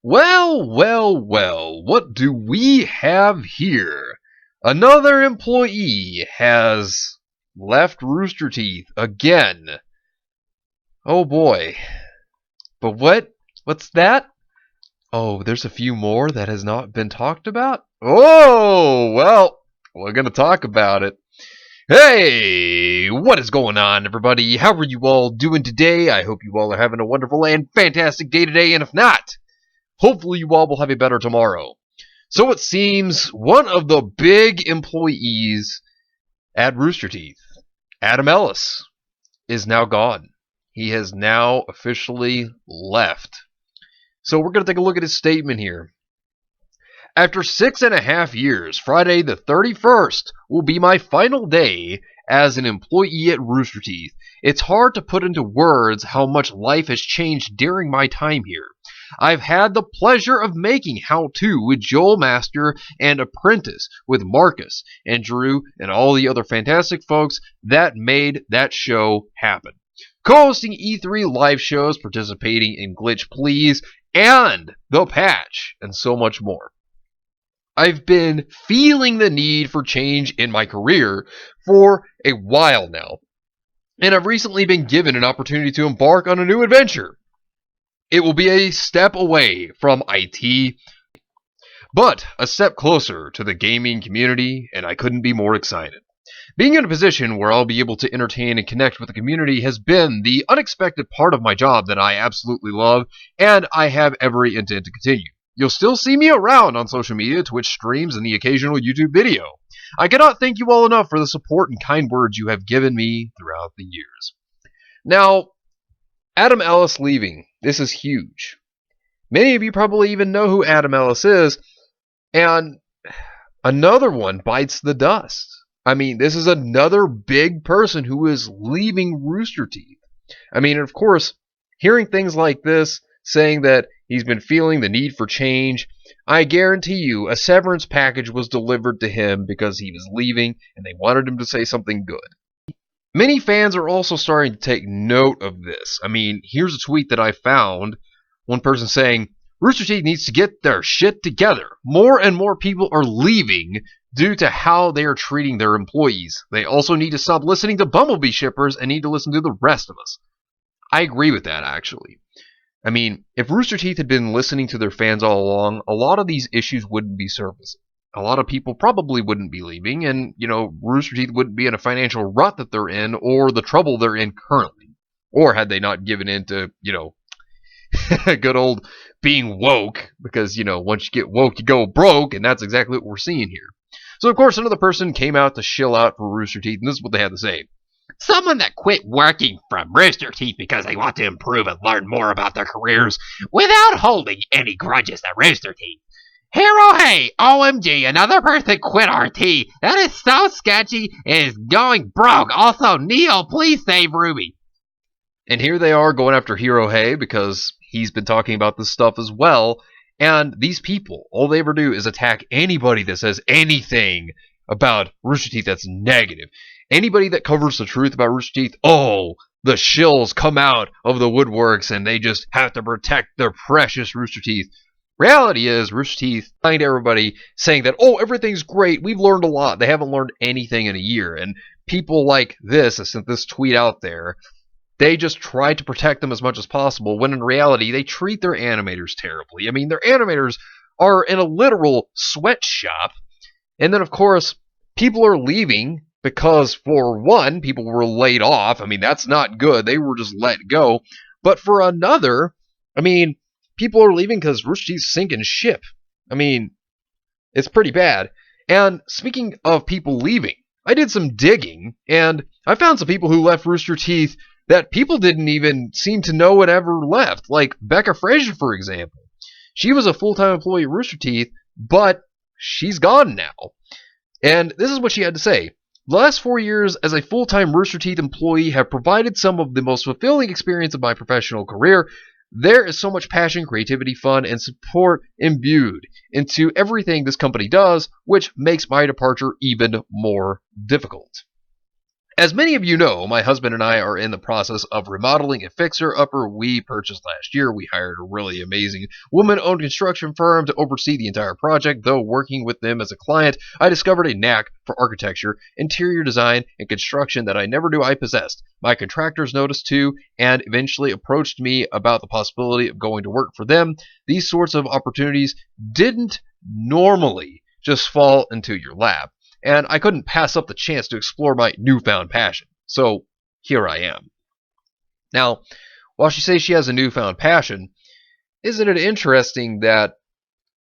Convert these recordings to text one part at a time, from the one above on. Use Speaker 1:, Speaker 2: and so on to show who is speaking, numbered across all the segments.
Speaker 1: Well, what do we have here? Another employee has left Rooster Teeth again. Oh boy. But what? What's that? Oh, there's a few more that has not been talked about? Oh, well, we're going to talk about it. Hey, what is going on, everybody? How are you all doing today? I hope you all are having a wonderful and fantastic day today, and if not, hopefully you all will have a better tomorrow. So it seems one of the big employees at Rooster Teeth, Adam Ellis, is now gone. He has now officially left. So we're going to take a look at his statement here. After 6.5 years, Friday the 31st will be my final day as an employee at Rooster Teeth. It's hard to put into words how much life has changed during my time here. I've had the pleasure of making How To with Joel Master and Apprentice with Marcus and Drew and all the other fantastic folks that made that show happen. Co-hosting E3 live shows, participating in Glitch Please and The Patch, and so much more. I've been feeling the need for change in my career for a while now, and I've recently been given an opportunity to embark on a new adventure. It will be a step away from IT, but a step closer to the gaming community, and I couldn't be more excited. Being in a position where I'll be able to entertain and connect with the community has been the unexpected part of my job that I absolutely love, and I have every intent to continue. You'll still see me around on social media, Twitch streams, and the occasional YouTube video. I cannot thank you all enough for the support and kind words you have given me throughout the years. Now, Adam Ellis leaving. This is huge. Many of you probably even know who Adam Ellis is, and another one bites the dust. I mean, this is another big person who is leaving Rooster Teeth. I mean, of course, hearing things like this, saying that he's been feeling the need for change, I guarantee you a severance package was delivered to him because he was leaving and they wanted him to say something good. Many fans are also starting to take note of this. I mean, here's a tweet that I found. One person saying, Rooster Teeth needs to get their shit together. More and more people are leaving due to how they are treating their employees. They also need to stop listening to Bumblebee shippers and need to listen to the rest of us. I agree with that, actually. I mean, if Rooster Teeth had been listening to their fans all along, a lot of these issues wouldn't be surfacing. A lot of people probably wouldn't be leaving, and, Rooster Teeth wouldn't be in a financial rut that they're in, or the trouble they're in currently. Or had they not given in to, good old being woke, because, once you get woke, you go broke, and that's exactly what we're seeing here. So, of course, another person came out to shill out for Rooster Teeth, and this is what they had to say. Someone that quit working from Rooster Teeth because they want to improve and learn more about their careers without holding any grudges at Rooster Teeth. Hero, hey, OMG, another person quit RT. That is so sketchy. It is going broke. Also, Neo, please save Ruby. And here they are going after Hero Hey because he's been talking about this stuff as well. And these people, all they ever do is attack anybody that says anything about Rooster Teeth that's negative. Anybody that covers the truth about Rooster Teeth, the shills come out of the woodworks and they just have to protect their precious Rooster Teeth. Reality is, Rooster Teeth lying to everybody saying that, everything's great, we've learned a lot. They haven't learned anything in a year. And people like this, I sent this tweet out there, they just try to protect them as much as possible, when in reality, they treat their animators terribly. I mean, their animators are in a literal sweatshop. And then, of course, people are leaving because, for one, people were laid off. I mean, that's not good. They were just let go. But for another, I mean, people are leaving because Rooster Teeth's sinking ship. I mean, it's pretty bad. And speaking of people leaving, I did some digging, and I found some people who left Rooster Teeth that people didn't even seem to know had ever left. Like Becca Frazier, for example. She was a full-time employee at Rooster Teeth, but she's gone now. And this is what she had to say. The last 4 years as a full-time Rooster Teeth employee have provided some of the most fulfilling experience of my professional career. There is so much passion, creativity, fun, and support imbued into everything this company does, which makes my departure even more difficult. As many of you know, my husband and I are in the process of remodeling a fixer-upper we purchased last year. We hired a really amazing woman-owned construction firm to oversee the entire project. Though working with them as a client, I discovered a knack for architecture, interior design, and construction that I never knew I possessed. My contractors noticed too, and eventually approached me about the possibility of going to work for them. These sorts of opportunities didn't normally just fall into your lap, and I couldn't pass up the chance to explore my newfound passion. So here I am. Now, while she says she has a newfound passion, isn't it interesting that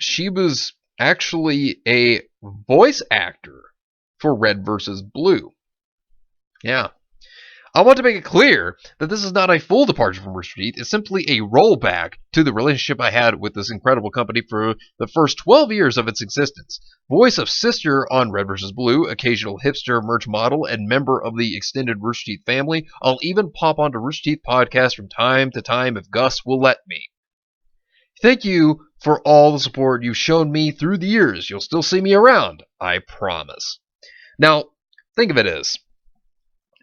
Speaker 1: she was actually a voice actor for Red vs. Blue? Yeah. I want to make it clear that this is not a full departure from Rooster Teeth. It's simply a rollback to the relationship I had with this incredible company for the first 12 years of its existence. Voice of Sister on Red vs. Blue, occasional hipster merch model, and member of the extended Rooster Teeth family. I'll even pop onto Rooster Teeth podcast from time to time if Gus will let me. Thank you for all the support you've shown me through the years. You'll still see me around, I promise. Now, think of it as,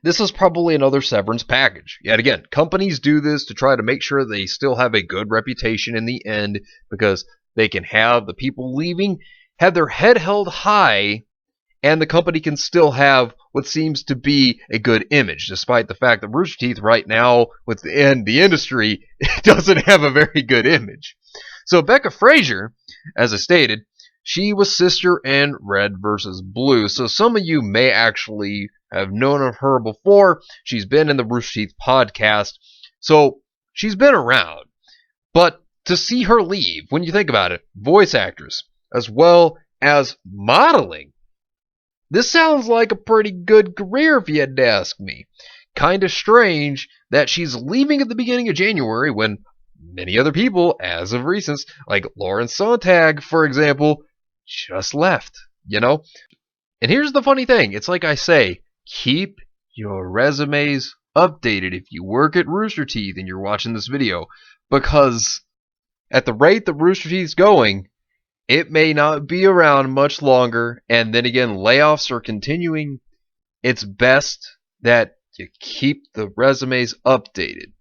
Speaker 1: this is probably another severance package. Yet again, companies do this to try to make sure they still have a good reputation in the end, because they can have the people leaving have their head held high, and the company can still have what seems to be a good image, despite the fact that Rooster Teeth right now within the industry doesn't have a very good image. So Becca Frazier, as I stated, she was Sister in Red vs. Blue. So some of you may actually have known of her before. She's been in the Rooster Teeth podcast. So she's been around. But to see her leave, when you think about it, voice actress, as well as modeling, this sounds like a pretty good career if you had to ask me. Kind of strange that she's leaving at the beginning of January when many other people, as of recent, like Lauren Sontag, for example, just left, you know? And here's the funny thing. It's like I say, keep your resumes updated if you work at Rooster Teeth and you're watching this video, because at the rate that Rooster Teeth's going, it may not be around much longer. And then again, layoffs are continuing. It's best that you keep the resumes updated.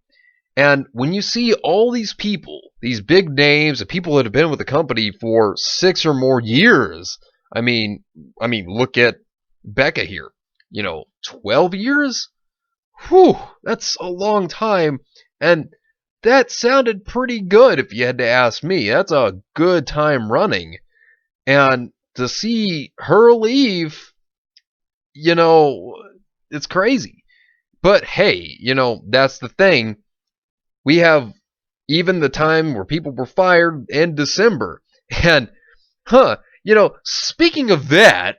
Speaker 1: And when you see all these people, these big names, and people that have been with the company for 6 or more years, I mean, look at Becca here. 12 years? Whew, that's a long time. And that sounded pretty good if you had to ask me. That's a good time running. And to see her leave, it's crazy. But hey, that's the thing. We have even the time where people were fired in December. And, speaking of that,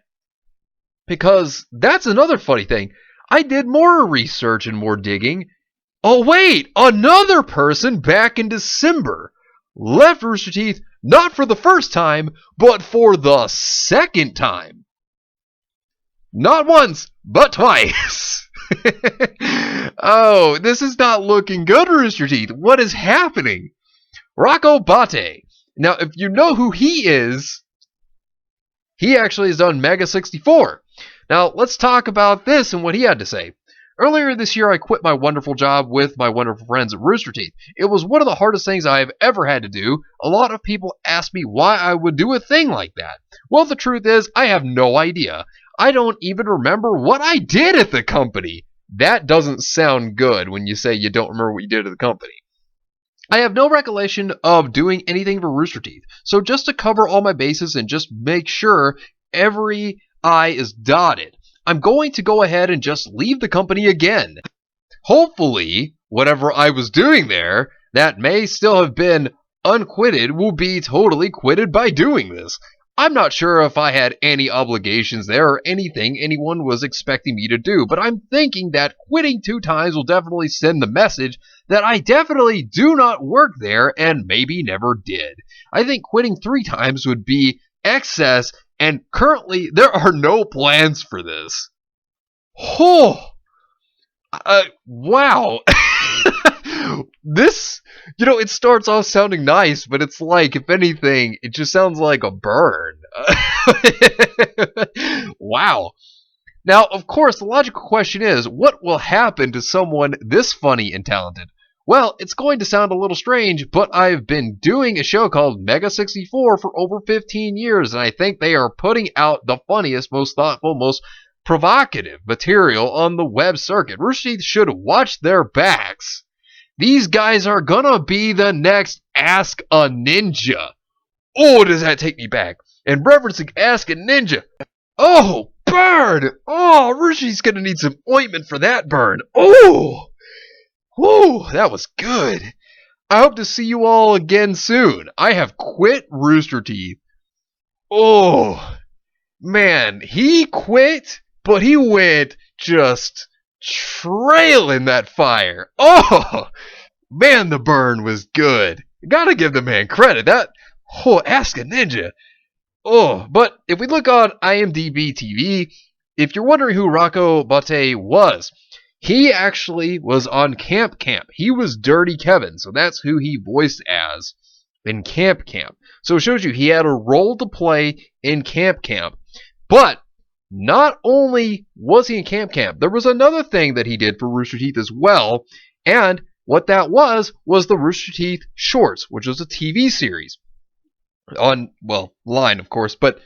Speaker 1: because that's another funny thing, I did more research and more digging. Oh, wait, another person back in December left Rooster Teeth, not for the first time, but for the second time. Not once, but twice. Oh, this is not looking good, Rooster Teeth. What is happening? Rocco Bate. Now, if you know who he is, he actually has done Mega 64. Now, let's talk about this and what he had to say. Earlier this year, I quit my wonderful job with my wonderful friends at Rooster Teeth. It was one of the hardest things I have ever had to do. A lot of people ask me why I would do a thing like that. Well, the truth is, I have no idea. I don't even remember what I did at the company. That doesn't sound good when you say you don't remember what you did at the company. I have no recollection of doing anything for Rooster Teeth. So just to cover all my bases and just make sure every I is dotted, I'm going to go ahead and just leave the company again. Hopefully, whatever I was doing there that may still have been unquitted will be totally quitted by doing this. I'm not sure if I had any obligations there or anything anyone was expecting me to do, but I'm thinking that quitting 2 times will definitely send the message that I definitely do not work there and maybe never did. I think quitting 3 times would be excess, and currently there are no plans for this. Oh, wow. This, it starts off sounding nice, but it's like, if anything, it just sounds like a burn. Wow. Now, of course, the logical question is, what will happen to someone this funny and talented? Well, it's going to sound a little strange, but I've been doing a show called Mega 64 for over 15 years, and I think they are putting out the funniest, most thoughtful, most provocative material on the web circuit. Rooster Teeth should watch their backs. These guys are gonna be the next Ask a Ninja. Oh, does that take me back? And referencing Ask a Ninja. Oh, burn! Oh, Rishi's gonna need some ointment for that burn. Oh! Whoa, that was good. I hope to see you all again soon. I have quit Rooster Teeth. Oh, man, he quit, but he went just trailing that fire. Oh, man, the burn was good. Gotta give the man credit. Ask a Ninja. Oh, but if we look on IMDb TV, if you're wondering who Rocco Bate was, he actually was on Camp Camp. He was Dirty Kevin, so that's who he voiced as in Camp Camp. So it shows you he had a role to play in Camp Camp. But not only was he in Camp Camp, there was another thing that he did for Rooster Teeth as well, and what that was the Rooster Teeth Shorts, which was a TV series. Line, of course, but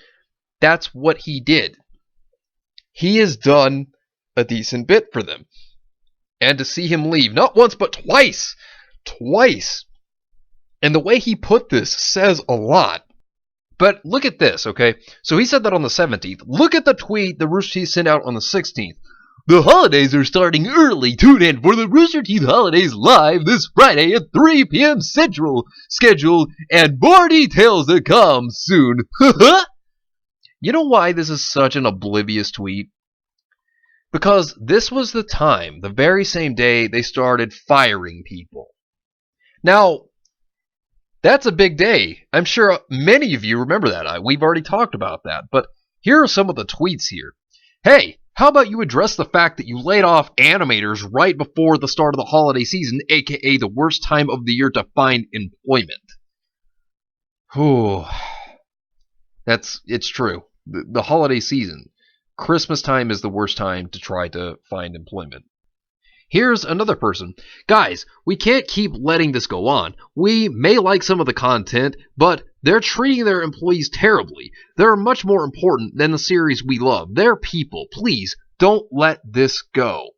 Speaker 1: that's what he did. He has done a decent bit for them. And to see him leave, not once, but twice. And the way he put this says a lot. But look at this, okay? So he said that on the 17th. Look at the tweet the Rooster Teeth sent out on the 16th. The holidays are starting early. Tune in for the Rooster Teeth Holidays live this Friday at 3 p.m. Central schedule, and more details to come soon. You know why this is such an oblivious tweet? Because this was the time, the very same day, they started firing people. Now, that's a big day. I'm sure many of you remember that. We've already talked about that. But here are some of the tweets here. Hey, how about you address the fact that you laid off animators right before the start of the holiday season, aka the worst time of the year to find employment? Whew. It's true. The holiday season. Christmas time is the worst time to try to find employment. Here's another person. Guys, we can't keep letting this go on. We may like some of the content, but they're treating their employees terribly. They're much more important than the series we love. They're people. Please, don't let this go.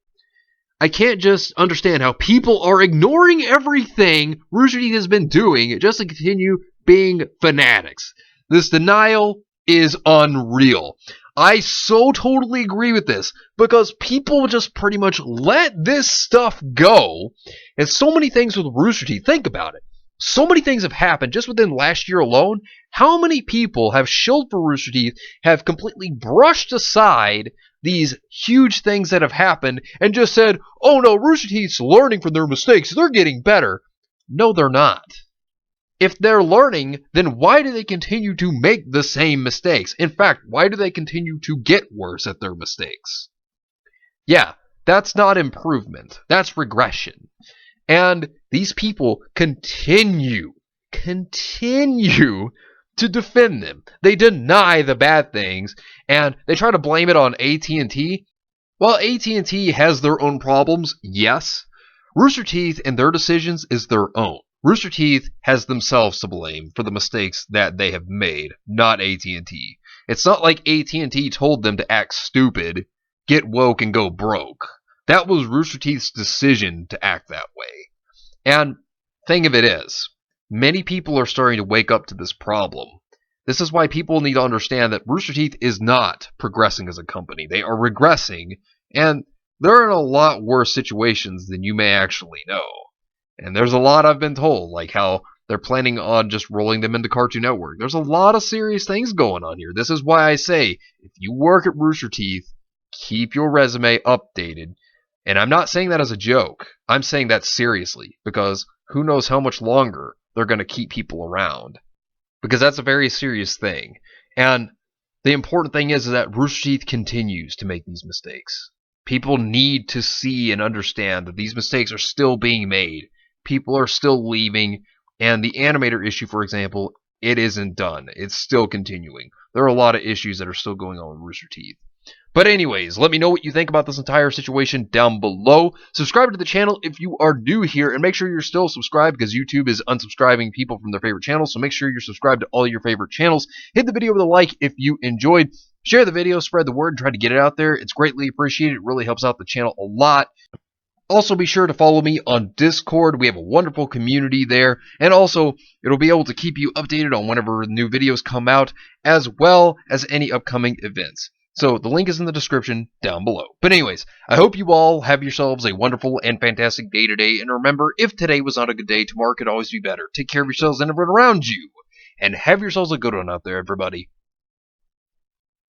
Speaker 1: I can't just understand how people are ignoring everything Rooster Teeth has been doing just to continue being fanatics. This denial is unreal. I so totally agree with this, because people just pretty much let this stuff go, and so many things with Rooster Teeth, think about it. So many things have happened just within last year alone. How many people have shilled for Rooster Teeth, have completely brushed aside these huge things that have happened, and just said, oh no, Rooster Teeth's learning from their mistakes, they're getting better. No, they're not. If they're learning, then why do they continue to make the same mistakes? In fact, why do they continue to get worse at their mistakes? Yeah, that's not improvement. That's regression. And these people continue to defend them. They deny the bad things, and they try to blame it on AT&T. While AT&T has their own problems, yes, Rooster Teeth and their decisions is their own. Rooster Teeth has themselves to blame for the mistakes that they have made, not AT&T. It's not like AT&T told them to act stupid, get woke, and go broke. That was Rooster Teeth's decision to act that way. And thing of it is, many people are starting to wake up to this problem. This is why people need to understand that Rooster Teeth is not progressing as a company. They are regressing, and they're in a lot worse situations than you may actually know. And there's a lot I've been told, like how they're planning on just rolling them into Cartoon Network. There's a lot of serious things going on here. This is why I say, if you work at Rooster Teeth, keep your resume updated. And I'm not saying that as a joke. I'm saying that seriously, because who knows how much longer they're going to keep people around. Because that's a very serious thing. And the important thing is that Rooster Teeth continues to make these mistakes. People need to see and understand that these mistakes are still being made. People are still leaving, and the animator issue, for example, it isn't done. It's still continuing. There are a lot of issues that are still going on with Rooster Teeth. But anyways, let me know what you think about this entire situation down below. Subscribe to the channel if you are new here, and make sure you're still subscribed because YouTube is unsubscribing people from their favorite channels, so make sure you're subscribed to all your favorite channels. Hit the video with a like if you enjoyed. Share the video, spread the word, and try to get it out there. It's greatly appreciated. It really helps out the channel a lot. Also, be sure to follow me on Discord. We have a wonderful community there, and also it'll be able to keep you updated on whenever new videos come out, as well as any upcoming events. So the link is in the description down below. But anyways, I hope you all have yourselves a wonderful and fantastic day today, and remember, if today was not a good day, tomorrow could always be better. Take care of yourselves and everyone around you, and have yourselves a good one out there, everybody.